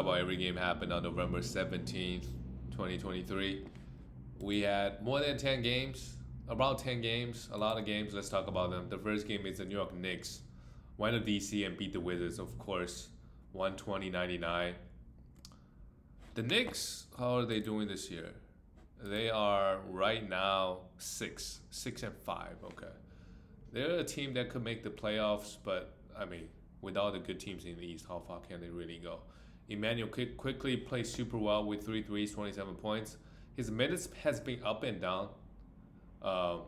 About every game happened on November 17th, 2023. We had more than 10 games, about 10 games, a lot of games. Let's talk about them. The first game is the New York Knicks. Went to DC and beat the Wizards, of course, 120-99. The Knicks, how are they doing this year? They are right now 6-5. Okay, they're a team that could make the playoffs, but I mean, with all the good teams in the East, how far can they really go? Emmanuel quickly plays super well with three threes, 27 points. His minutes has been up and down. Um,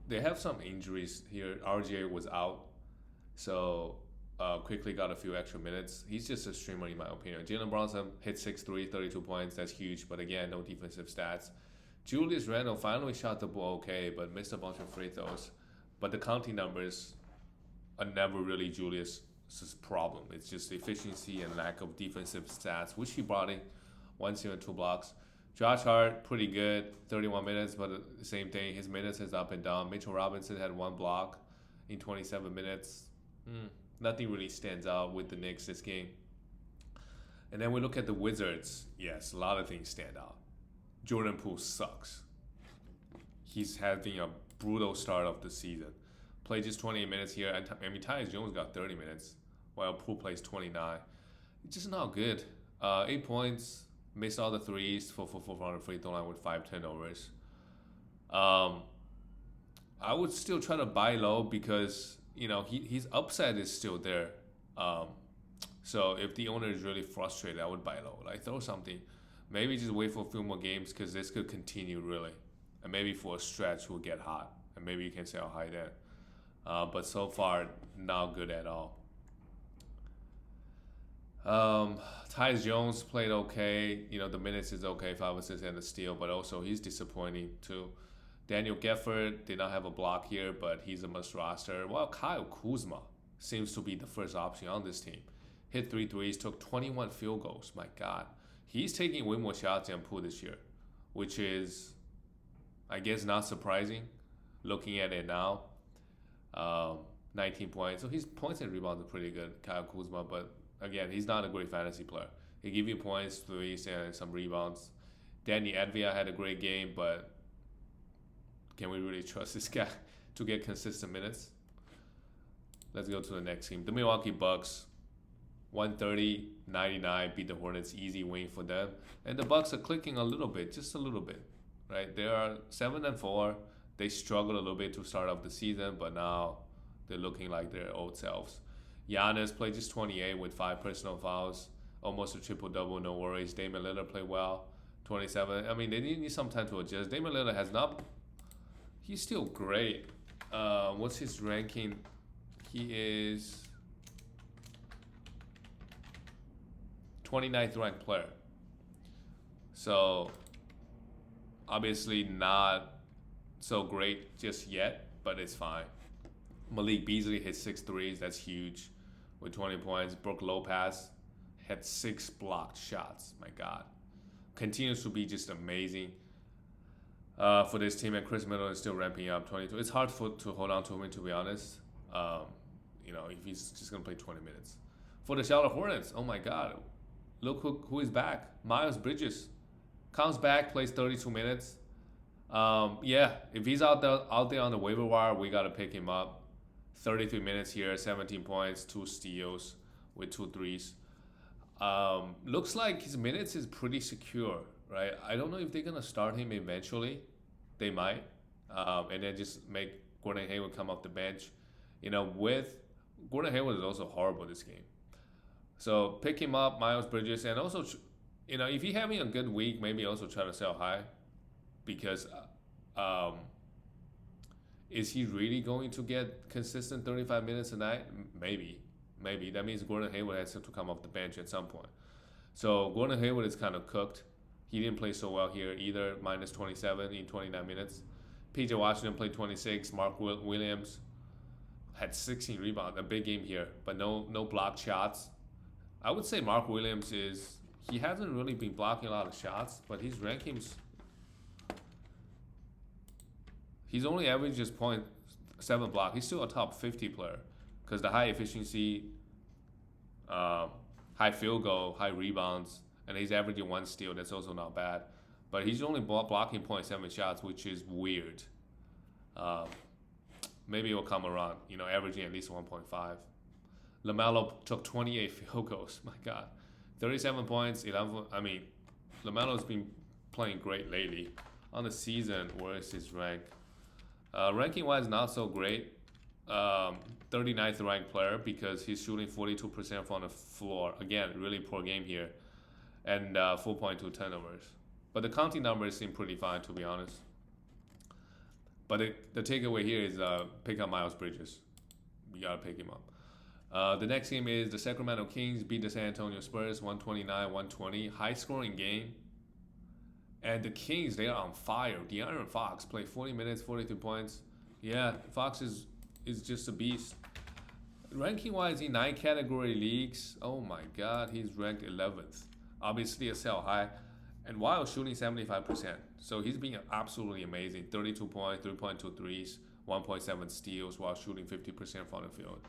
they have some injuries here. RJ was out, so quickly got a few extra minutes. He's just a streamer in my opinion. Jalen Brunson hit 6 3, 32 points. That's huge, but again, no defensive stats. Julius Randle finally shot the ball okay, but missed a bunch of free throws. But the counting numbers are never really Julius' problem. It's just efficiency and lack of defensive stats, which he brought in 1 steal and 2 blocks. Josh Hart, pretty good, 31 minutes, but the same thing. His minutes is up and down. Mitchell Robinson had 1 block in 27 minutes. Nothing really stands out with the Knicks this game. And then we look at the Wizards. Yes, a lot of things stand out. Jordan Poole sucks. He's having a brutal start of the season. Played just 28 minutes here. And Tyus Jones got 30 minutes, while Poole plays 29. It's just not good. 8 points, missed all the threes for the free throw line with 5 turnovers. I would still try to buy low because his upside is still there. So if the owner is really frustrated, I would buy low. Like throw something. Maybe just wait for a few more games because this could continue really, and maybe for a stretch will get hot, and maybe you can sell high then. But so far, not good at all. Tyus Jones played okay. The minutes is okay, 5 assists and a steal, but also he's disappointing too. Daniel Gafford did not have a block here, but he's a must roster. While Kyle Kuzma seems to be the first option on this team. Hit 3 threes, took 21 field goals. My God. He's taking way more shots than Poole this year, which is, I guess, not surprising looking at it now. 19 points. So his points and rebounds are pretty good, Kyle Kuzma, but again, he's not a great fantasy player. He give you points, threes, and some rebounds. Danny Advia had a great game, but can we really trust this guy to get consistent minutes? Let's go to the next team. The Milwaukee Bucks, 130-99, beat the Hornets. Easy win for them. And the Bucks are clicking a little bit, just a little bit, right? They are 7-4. They struggled a little bit to start off the season, but now they're looking like their old selves. Giannis played just 28 with 5 personal fouls, almost a triple-double, no worries. Damian Lillard played well, 27. I mean, they need some time to adjust. Damian Lillard has not... He's still great. What's his ranking? He is 29th ranked player. So, obviously not so great just yet, but it's fine. Malik Beasley hit 6 threes. That's huge with 20 points. Brook Lopez had 6 blocked shots. My God. Continues to be just amazing for this team. And Chris Middleton is still ramping up 22. It's hard to hold on to him, to be honest. If he's just going to play 20 minutes. For the Charlotte Hornets, oh my God. Look who is back. Miles Bridges comes back, plays 32 minutes. If he's out there on the waiver wire, we got to pick him up. 33 minutes here, 17 points, 2 steals with 2 threes. Looks like his minutes is pretty secure, right? I don't know if they're going to start him eventually. They might. And then just make Gordon Hayward come off the bench. With Gordon Hayward is also horrible this game. So pick him up, Miles Bridges. And also, if he's having a good week, maybe also try to sell high. Because is he really going to get consistent 35 minutes a night? Maybe. That means Gordon Hayward has to come off the bench at some point. So Gordon Hayward is kind of cooked. He didn't play so well here either, minus 27 in 29 minutes. PJ Washington played 26. Mark Williams had 16 rebounds, a big game here, but no blocked shots. I would say Mark Williams he hasn't really been blocking a lot of shots, but his rankings, he's only averaged just 0.7 block. He's still a top 50 player because the high efficiency high field goal, high rebounds, and he's averaging 1 steal. That's also not bad. But he's only blocking point 0.7 shots, which is weird. Um, Maybe it will come around, averaging at least 1.5. LaMelo took 28 field goals. My God. 37 points, 11. I mean, LaMelo's been playing great lately. On the season, where is his rank? Ranking wise, not so great. 39th ranked player because he's shooting 42% from the floor. Again, really poor game here. And 4.2 turnovers. But the counting numbers seem pretty fine, to be honest. But the takeaway here is pick up Miles Bridges. You got to pick him up. The next game is the Sacramento Kings beat the San Antonio Spurs 129-120. High scoring game. And the Kings, they are on fire. De'Aaron Fox played 40 minutes, 42 points. Yeah, Fox is just a beast. Ranking wise in 9 category leagues, oh my God, he's ranked 11th. Obviously a sell high. And while shooting 75%. So he's being absolutely amazing. 32 points, 3.2 threes, 1.7 steals while shooting 50% from the field.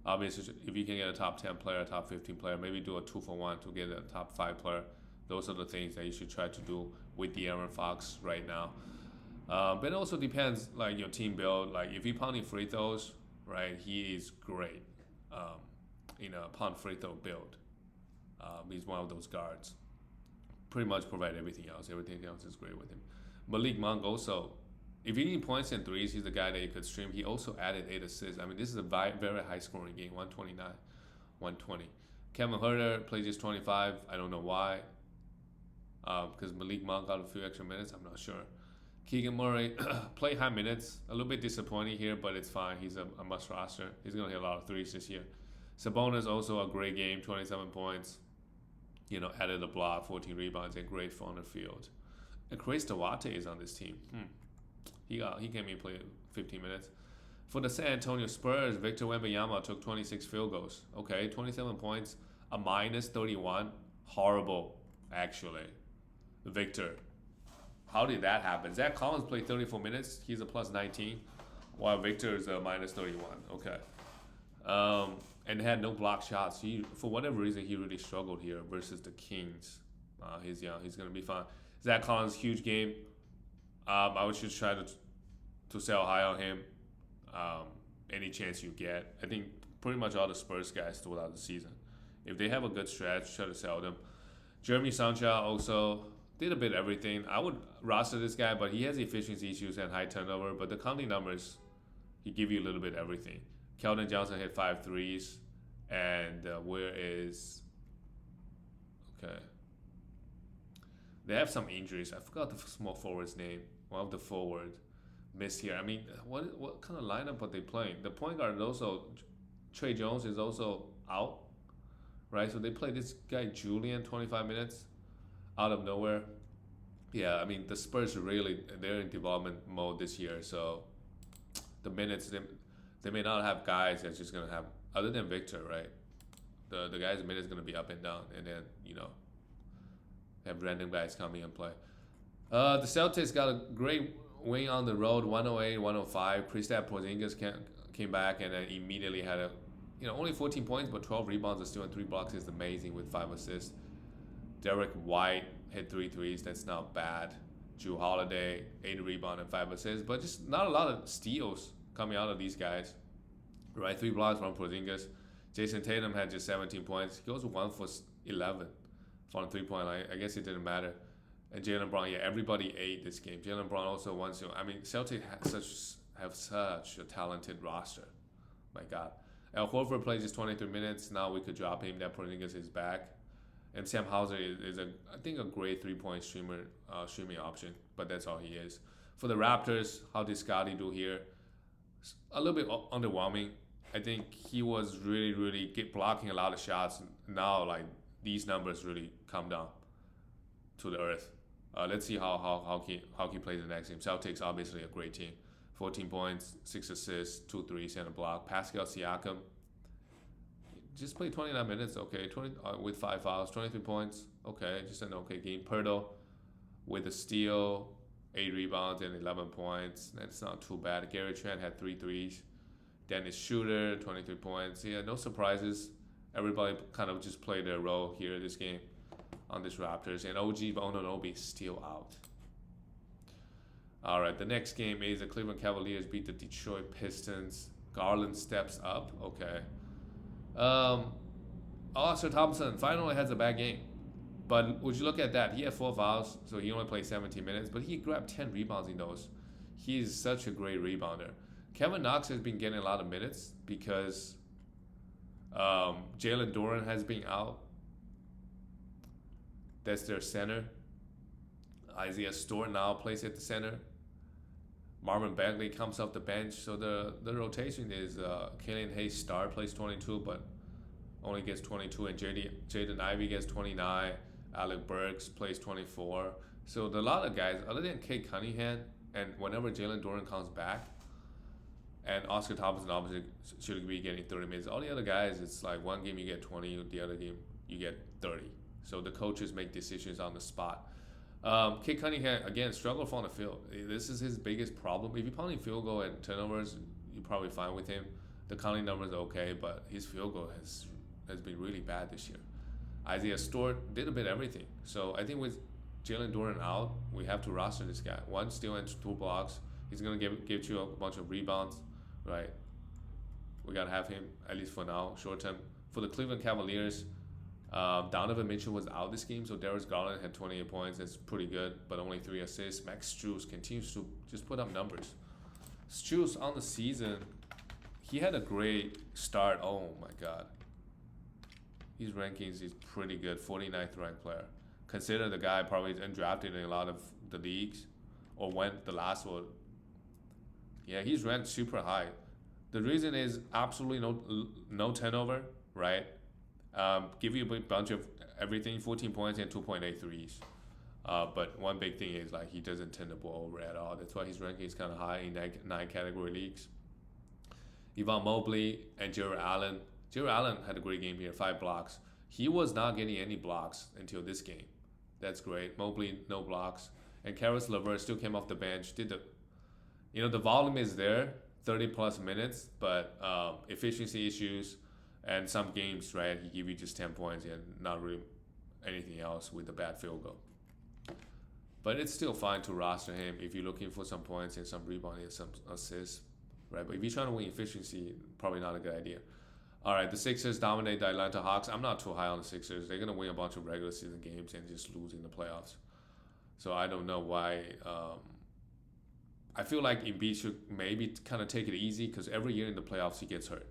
Obviously, if you can get a top 10 player, top 15 player, maybe do a 2-for-1 to get a top 5 player. Those are the things that you should try to do with De'Aaron Fox right now. But it also depends, like your team build. Like if you're pounding free throws, right, he is great in a pound free throw build. He's one of those guards. Pretty much provide everything else. Everything else is great with him. Malik Monk also, if you need points and threes, he's the guy that you could stream. He also added 8 assists. I mean, this is a very high scoring game, 129, 120. Kevin Huerter plays just 25. I don't know why. Because Malik Monk got a few extra minutes. I'm not sure. Keegan Murray played high minutes. A little bit disappointing here, but it's fine. He's a must roster. He's going to hit a lot of threes this year. Sabonis also a great game, 27 points. Added a block, 14 rebounds, and great from the field. And Chris Duarte is on this team. He came in play 15 minutes. For the San Antonio Spurs, Victor Wembanyama took 26 field goals. Okay, 27 points, a minus 31. Horrible, actually. Victor. How did that happen? Zach Collins played 34 minutes. He's a plus 19, while Victor is a minus 31. Okay. And had no block shots. For whatever reason, he really struggled here versus the Kings. He's young. He's going to be fine. Zach Collins, huge game. I would just try to sell high on him any chance you get. I think pretty much all the Spurs guys throughout the season. If they have a good stretch, try to sell them. Jeremy Sancha also did a bit of everything. I would roster this guy, but he has efficiency issues and high turnover. But the counting numbers, he give you a little bit of everything. Keldon Johnson hit 5 threes. And where is... Okay. They have some injuries. I forgot the small forward's name. One of the forward missed here. I mean, what kind of lineup are they playing? The point guard is also... Trey Jones is also out. Right? So they play this guy Julian 25 minutes out of nowhere. Yeah, I mean, the Spurs really... They're in development mode this year. So the minutes... They may not have guys that's just going to have... Other than Victor, right? The guy's minutes going to be up and down. And then, have random guys coming and play. The Celtics got a great win on the road, 108-105. Kristaps Porzingis came back and then immediately had only 14 points, but 12 rebounds and still in 3 blocks is amazing with 5 assists. Derek White hit 3 threes. That's not bad. Jrue Holiday, 8 rebounds and 5 assists. But just not a lot of steals coming out of these guys. Right, 3 blocks from Porzingis. Jason Tatum had just 17 points. He goes 1 for 11 from the 3-point line. I guess it didn't matter. And Jaylen Brown, everybody ate this game. Jaylen Brown also wants to. I mean, Celtics have such a talented roster. My God. Al Horford plays just 23 minutes. Now we could drop him. That Porzingis is back. And Sam Hauser is I think a great 3-point streaming option. But that's all he is. For the Raptors, how did Scotty do here? A little bit underwhelming. I think he was really blocking a lot of shots. Now, like, these numbers really come down to the earth. Let's see how he plays the next game. Celtics, obviously a great team. 14 points, 6 assists, 2 threes, and a block. Pascal Siakam just played 29 minutes. Okay, 20 with 5 fouls, 23 points. Okay, just an okay game. Pirtle with a steal, 8 rebounds, and 11 points. That's not too bad. Gary Trent had 3 threes. Dennis Schroeder, 23 points. Yeah, no surprises. Everybody kind of just played their role here this game on this Raptors. And OG Anunoby is still out. All right, the next game is the Cleveland Cavaliers beat the Detroit Pistons. Garland steps up. Okay. Oscar Thompson finally has a bad game. But would you look at that? He had 4 fouls, so he only played 17 minutes, but he grabbed 10 rebounds in those. He is such a great rebounder. Kevin Knox has been getting a lot of minutes because Jalen Duren has been out. That's their center. Isaiah Stewart now plays at the center. Marvin Bagley comes off the bench. So the rotation is Killian Hayes Star plays 22, but only gets 22, and Jaden Ivey gets 29. Alec Burks plays 24. So a lot of guys, other than Kate Cunningham, and whenever Jalen Duren comes back, and Oscar Thompson obviously should be getting 30 minutes. All the other guys, it's like one game you get 20, the other game you get 30. So the coaches make decisions on the spot. Kate Cunningham, again, struggled on the field. This is his biggest problem. If you're pounding field goal and turnovers, you're probably fine with him. The counting numbers are okay, but his field goal has been really bad this year. Isaiah Stewart did a bit of everything. So I think with Jalen Duren out, we have to roster this guy. 1 steal and 2 blocks. He's going to give you a bunch of rebounds, right? We got to have him, at least for now, short term. For the Cleveland Cavaliers, Donovan Mitchell was out this game, so Darius Garland had 28 points. That's pretty good, but only 3 assists. Max Strus continues to just put up numbers. Strus on the season, he had a great start. Oh my God. His rankings is pretty good, 49th ranked player. Consider the guy probably is undrafted in a lot of the leagues, or went the last one. Yeah, he's ranked super high. The reason is absolutely no turnover, right? Give you a bunch of everything, 14 points and 2.8 threes. But one big thing is like he doesn't turn the ball over at all. That's why his ranking is kind of high in 9 category leagues. Evan Mobley and Jared Allen. Jared Allen had a great game here, 5 blocks. He was not getting any blocks until this game. That's great. Mobley, no blocks. And Caris LeVert still came off the bench. The volume is there, 30 plus minutes, but efficiency issues and some games, right, he give you just 10 points and not really anything else with a bad field goal. But it's still fine to roster him if you're looking for some points and some rebounding and some assists, right? But if you're trying to win efficiency, probably not a good idea. All right, the Sixers dominate the Atlanta Hawks. I'm not too high on the Sixers. They're going to win a bunch of regular season games and just lose in the playoffs. So I don't know why. I feel like Embiid should maybe kind of take it easy because every year in the playoffs he gets hurt.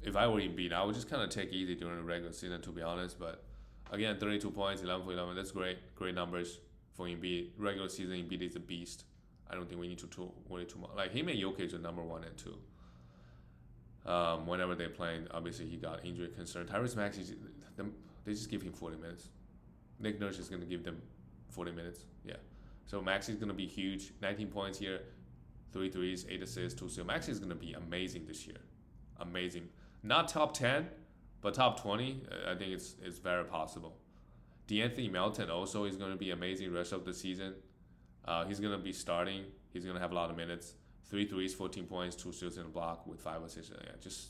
If I were Embiid, I would just kind of take it easy during the regular season, to be honest. But again, 32 points, 11 for 11. That's great. Great numbers for Embiid. Regular season, Embiid is a beast. I don't think we need to worry too much. Like, him and Jokic are number 1 and 2. Whenever they're playing, obviously he got injury concern. Tyrese Maxey, they just give him 40 minutes. Nick Nurse is going to give them 40 minutes. Yeah. So Maxey's going to be huge. 19 points here, 3 threes, 8 assists, 2 steals. Maxey is going to be amazing this year. Amazing. Not top 10, but top 20. I think it's very possible. DeAnthony Melton also is going to be amazing rest of the season. He's going to be starting. He's going to have a lot of minutes. 3 threes, 14 points, 2 steals in a block with 5 assists. Yeah, this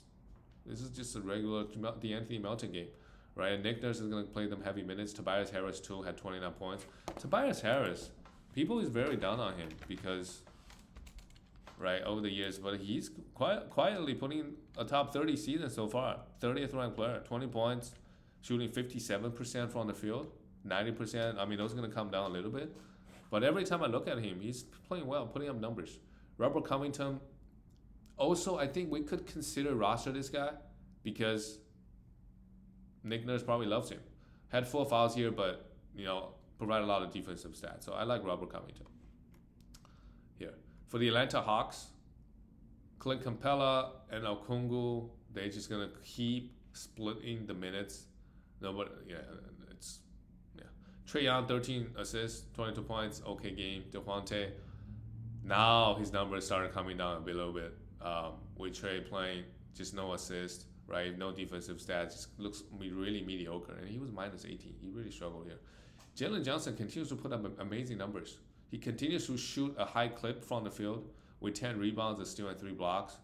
is just a regular DeAnthony Melton game, right? And Nick Nurse is going to play them heavy minutes. Tobias Harris too had 29 points. Tobias Harris, people is very down on him because, right, over the years, but he's quietly putting a top 30 season so far. 30th ranked player, 20 points, shooting 57% from the field, 90%. I mean, those are going to come down a little bit. But every time I look at him, he's playing well, putting up numbers. Robert Covington, also, I think we could consider roster this guy because Nick Nurse probably loves him. Had 4 fouls here, but, provide a lot of defensive stats. So I like Robert Covington. Here. For the Atlanta Hawks, Clint Capella and Okongwu, they're just going to keep splitting the minutes. Trae Young, 13 assists, 22 points, okay game. DeJounte, now his numbers started coming down a little bit. With Trae playing, just no assist, right? No defensive stats, just looks really mediocre. And he was minus 18. He really struggled here. Jalen Johnson continues to put up amazing numbers. He continues to shoot a high clip from the field with 10 rebounds, a steal, and 3 blocks.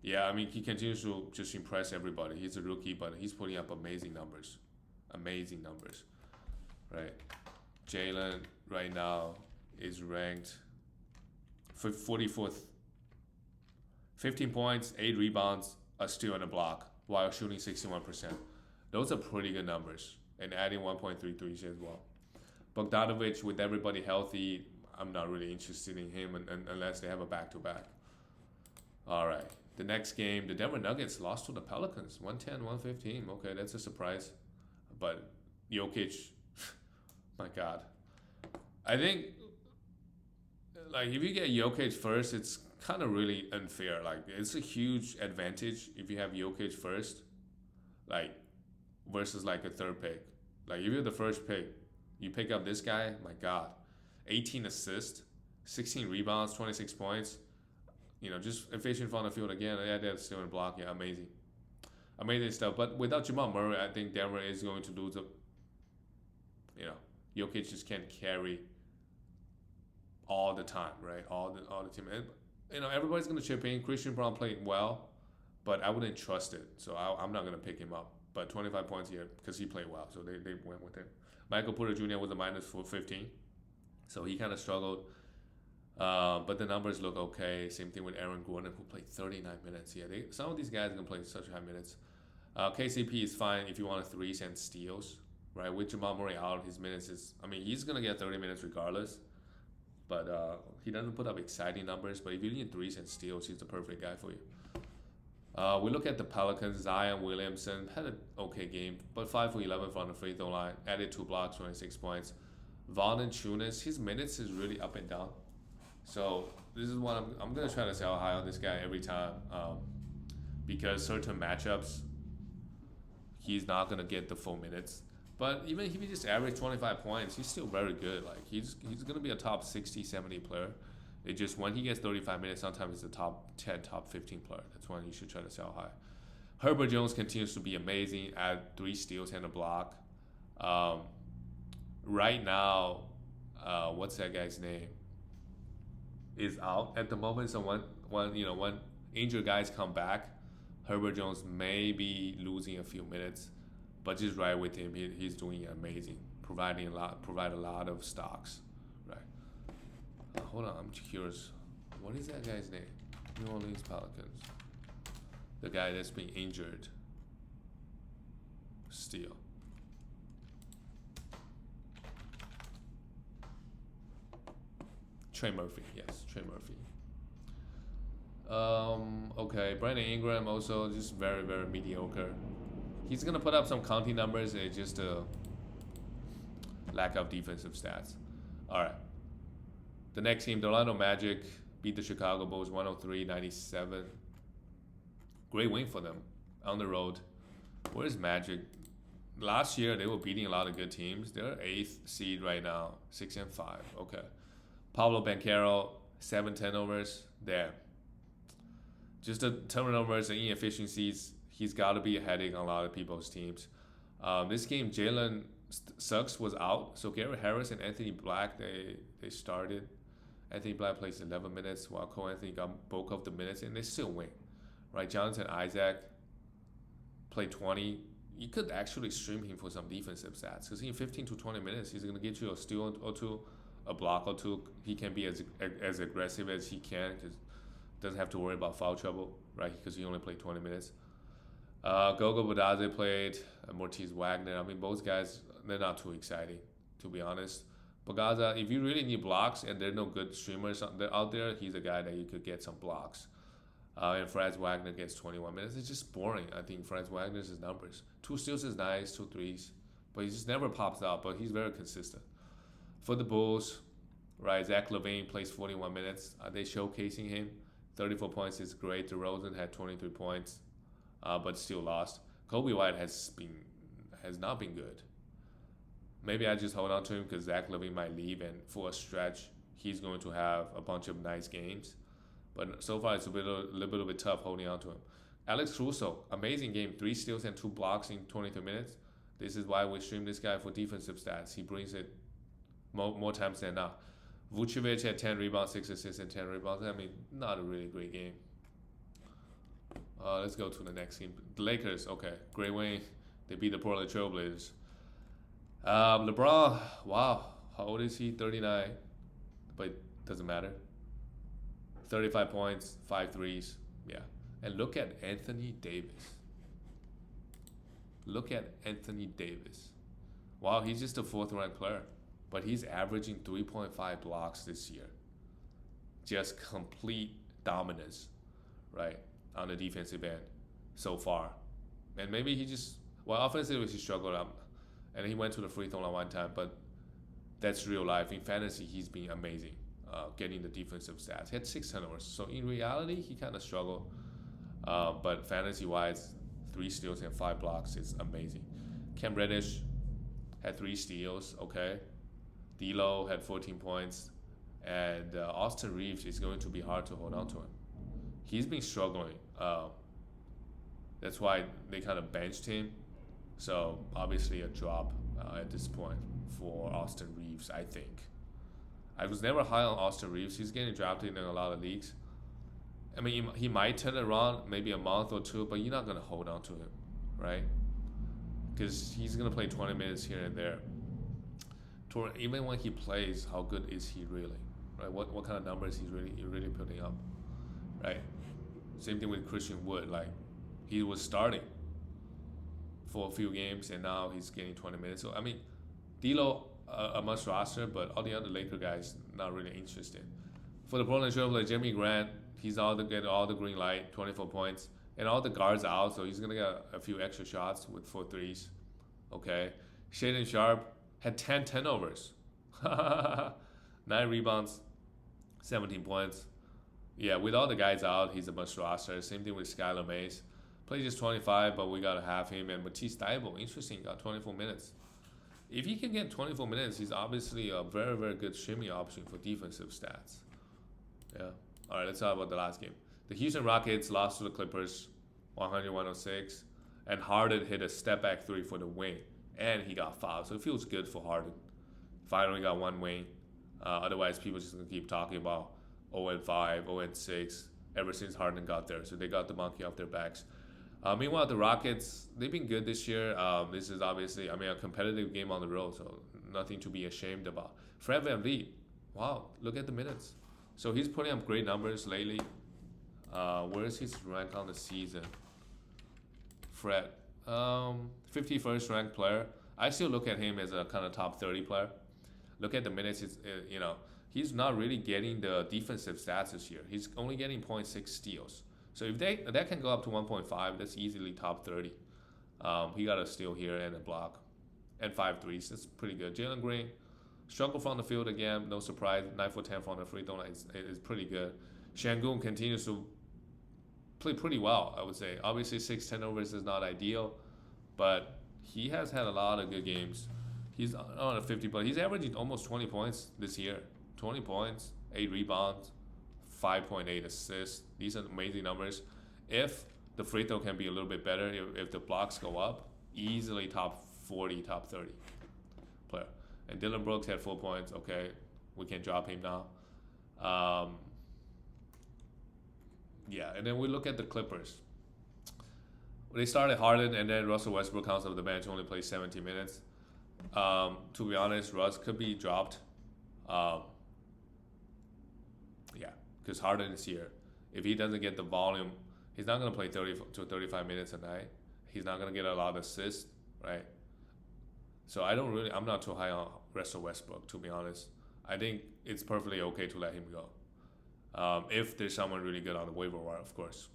Yeah, I mean, he continues to just impress everybody. He's a rookie, but he's putting up amazing numbers. Amazing numbers, right? Jalen right now is ranked for 44th, 15 points, 8 rebounds, a steal and a block while shooting 61%. Those are pretty good numbers and adding 1.3 threes as well. Bogdanovich, with everybody healthy, I'm not really interested in him unless they have a back to back. All right. The next game, the Denver Nuggets lost to the Pelicans 110-115. Okay, that's a surprise. But Jokic, my God. I think, like, if you get Jokic first, it's kind of really unfair. Like, it's a huge advantage if you have Jokic first, like, versus, like, a third pick. Like, if you're the first pick, you pick up this guy, my God. 18 assists, 16 rebounds, 26 points. You know, just efficient from the field again. Yeah, that's still in block. Yeah, amazing. Amazing stuff. But without Jamal Murray, I think Denver is going to lose. You know, Jokic just can't carry all the time, right? All the team. And, you know, everybody's going to chip in. Christian Brown played well, but I wouldn't trust it. So I'm not going to pick him up. But 25 points here because he played well. So they went with him. Michael Porter Jr. was a minus for 15. So he kind of struggled. But the numbers look okay. Same thing with Aaron Gordon, who played 39 minutes. Yeah, some of these guys are going to play such high minutes. KCP is fine if you want threes and steals, right? With Jamal Murray out, his minutes is, I mean, he's going to get 30 minutes regardless. But he doesn't put up exciting numbers. But if you need threes and steals, he's the perfect guy for you. We look at the Pelicans. Zion Williamson had an okay game, but 5 for 11 from the free throw line. Added 2 blocks, 26 points. Valanciunas, his minutes is really up and down. So this is what I'm going to try to sell high on this guy every time because certain matchups, he's not going to get the full minutes. But even if he just averaged 25 points, he's still very good. Like he's going to be a top 60, 70 player. It just when he gets 35 minutes, sometimes it's a top 10, top 15 player. That's when you should try to sell high. Herbert Jones continues to be amazing at 3 steals and a block. Right now, what's that guy's name? Is out at the moment. So when injured guys come back, Herbert Jones may be losing a few minutes, but just right with him, he's doing amazing, provide a lot of stocks, right? Hold on, I'm curious. What is that guy's name? New Orleans Pelicans. The guy that's been injured. Still. Trey Murphy, yes, Trey Murphy. Okay, Brandon Ingram also just very, very mediocre. He's gonna put up some counting numbers. It's just a lack of defensive stats. All right. The next team, the Orlando Magic, beat the Chicago Bulls 103-97. Great win for them on the road. Where's Magic? Last year they were beating a lot of good teams. They're 8th seed right now, 6-5. Okay. Pablo Banchero, 7 turnovers. There. Just the turnovers and inefficiencies. He's got to be a headache on a lot of people's teams. This game, Jalen Suggs was out, so Gary Harris and Anthony Black they started. Anthony Black plays 11 minutes, while Cole Anthony got bulk of the minutes, and they still win. Right? Jonathan Isaac played 20. You could actually stream him for some defensive stats because in 15 to 20 minutes, he's going to get you a steal or two, a block or two. He can be as aggressive as he can because doesn't have to worry about foul trouble, right? Because he only played 20 minutes. Gogo Badaze played, Mortiz Wagner. I mean, both guys, they're not too exciting, to be honest. Bagaza, if you really need blocks and there are no good streamers out there, he's a guy that you could get some blocks. And Franz Wagner gets 21 minutes. It's just boring, I think, Franz Wagner's numbers. 2 steals is nice, 2 threes, but he just never pops out, but he's very consistent. For the Bulls, right, Zach LaVine plays 41 minutes. Are they showcasing him? 34 points is great. DeRozan had 23 points, but still lost. Kobe White has not been good. Maybe I just hold on to him because Zach LaVine might leave, and for a stretch, he's going to have a bunch of nice games. But so far, it's a little bit tough holding on to him. Alex Caruso, amazing game. 3 steals and 2 blocks in 23 minutes. This is why we stream this guy for defensive stats. He brings it more times than not. Vucevic had 10 rebounds, 6 assists, and 10 rebounds. I mean, not a really great game. Let's go to the next game. The Lakers, okay, great win. They beat the Portland Trailblazers. LeBron, wow, how old is he? 39, but it doesn't matter. 35 points, 5 threes. Yeah. And look at Anthony Davis. Look at Anthony Davis. Wow, he's just a fourth ranked player, but he's averaging 3.5 blocks this year. Just complete dominance, right, on the defensive end so far. And maybe he just, well, offensively he struggled up, and he went to the free throw line one time, but that's real life. In fantasy, he's been amazing, getting the defensive stats. He had 6 turnovers, so in reality, he kind of struggled. But fantasy-wise, 3 steals and 5 blocks is amazing. Cam Reddish had 3 steals, okay. D'Lo had 14 points, and Austin Reeves is going to be hard to hold on to him. He's been struggling. That's why they kind of benched him. So obviously a drop at this point for Austin Reeves, I think. I was never high on Austin Reeves. He's getting drafted in a lot of leagues. I mean, he might turn it around maybe a month or two, but you're not going to hold on to him, right? Because he's going to play 20 minutes here and there. Even when he plays, how good is he really? Right? What kind of numbers he's really putting up, right? Same thing with Christian Wood. Like, he was starting for a few games, and now he's getting 20 minutes. So, I mean, D'Lo, a must roster, but all the other Laker guys, not really interested. For the Portland Trailblazers, Jeremy Grant, he's get all the green light, 24 points. And all the guards out, so he's going to get a few extra shots with 4 threes. Okay. Shaden Sharp had 10 turnovers. 9 rebounds, 17 points. Yeah, with all the guys out, he's a must roster. Same thing with Skylar Mays. Plays just 25, but we got to have him. And Matisse Thybulle, interesting, got 24 minutes. If he can get 24 minutes, he's obviously a very, very good streaming option for defensive stats. Yeah. All right, let's talk about the last game. The Houston Rockets lost to the Clippers, 100-106, and Harden hit a step-back 3 for the win, and he got fouled. So it feels good for Harden. Finally got 1 win. Otherwise, people just going to keep talking about 0-5, 0-6 ever since Harden got there. So they got the monkey off their backs. Meanwhile, the Rockets, they've been good this year. This is obviously, a competitive game on the road, so nothing to be ashamed about. Fred VanVleet, wow, look at the minutes. So he's putting up great numbers lately. Where is his rank on the season? Fred, 51st ranked player. I still look at him as a kind of top 30 player. Look at the minutes. He's not really getting the defensive stats this year. He's only getting 0.6 steals. So if that can go up to 1.5, that's easily top 30. He got a steal here and a block, and 5 threes. That's pretty good. Jalen Green struggled from the field again. No surprise. 9 for 10 from the free throw line is pretty good. Şengün continues to play pretty well, I would say. Obviously, 6 turnovers is not ideal, but he has had a lot of good games. He's on a 50, but he's averaging almost 20 points this year. 20 points, 8 rebounds, 5.8 assists. These are amazing numbers. If the free throw can be a little bit better, if the blocks go up, easily top 40, top 30 player. And Dylan Brooks had 4 points. Okay, we can drop him now. Yeah, and then we look at the Clippers. They started Harden, and then Russell Westbrook comes off the bench, only plays 17 minutes. To be honest, Russ could be dropped. Yeah, because Harden is here. If he doesn't get the volume, he's not going to play 30 to 35 minutes a night. He's not going to get a lot of assists, right? So I'm not too high on Russell Westbrook, to be honest. I think it's perfectly okay to let him go. If there's someone really good on the waiver wire, of course.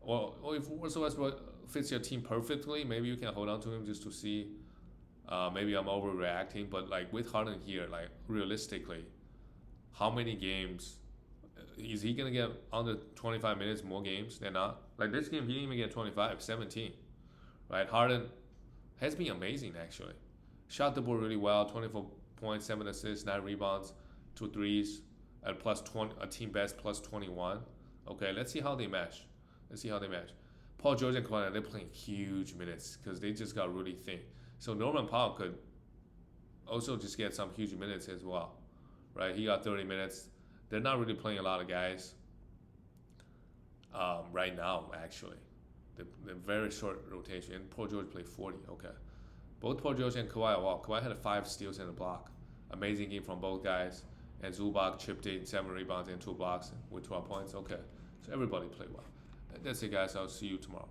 Well, if Russell Westbrook fits your team perfectly, maybe you can hold on to him just to see. Maybe I'm overreacting, but like with Harden here, like realistically, how many games is he gonna get under 25 minutes more games than not? Like this game, he didn't even get 25, 17, right? Harden has been amazing actually. Shot the ball really well, 24 points, 7 assists, 9 rebounds, 2 threes, at plus 20, a team best plus 21. Okay, let's see how they match. Paul George and Kawhi, they're playing huge minutes because they just got really thin. So Norman Powell could also just get some huge minutes as well, right? He got 30 minutes. They're not really playing a lot of guys. right now, actually. The very short rotation. And Paul George played 40. Okay. Both Paul George and Kawhi, well, Kawhi had 5 steals and a block. Amazing game from both guys. And Zubac chipped in 7 rebounds and 2 blocks with 12 points. Okay. So everybody played well. That's it, guys. I'll see you tomorrow.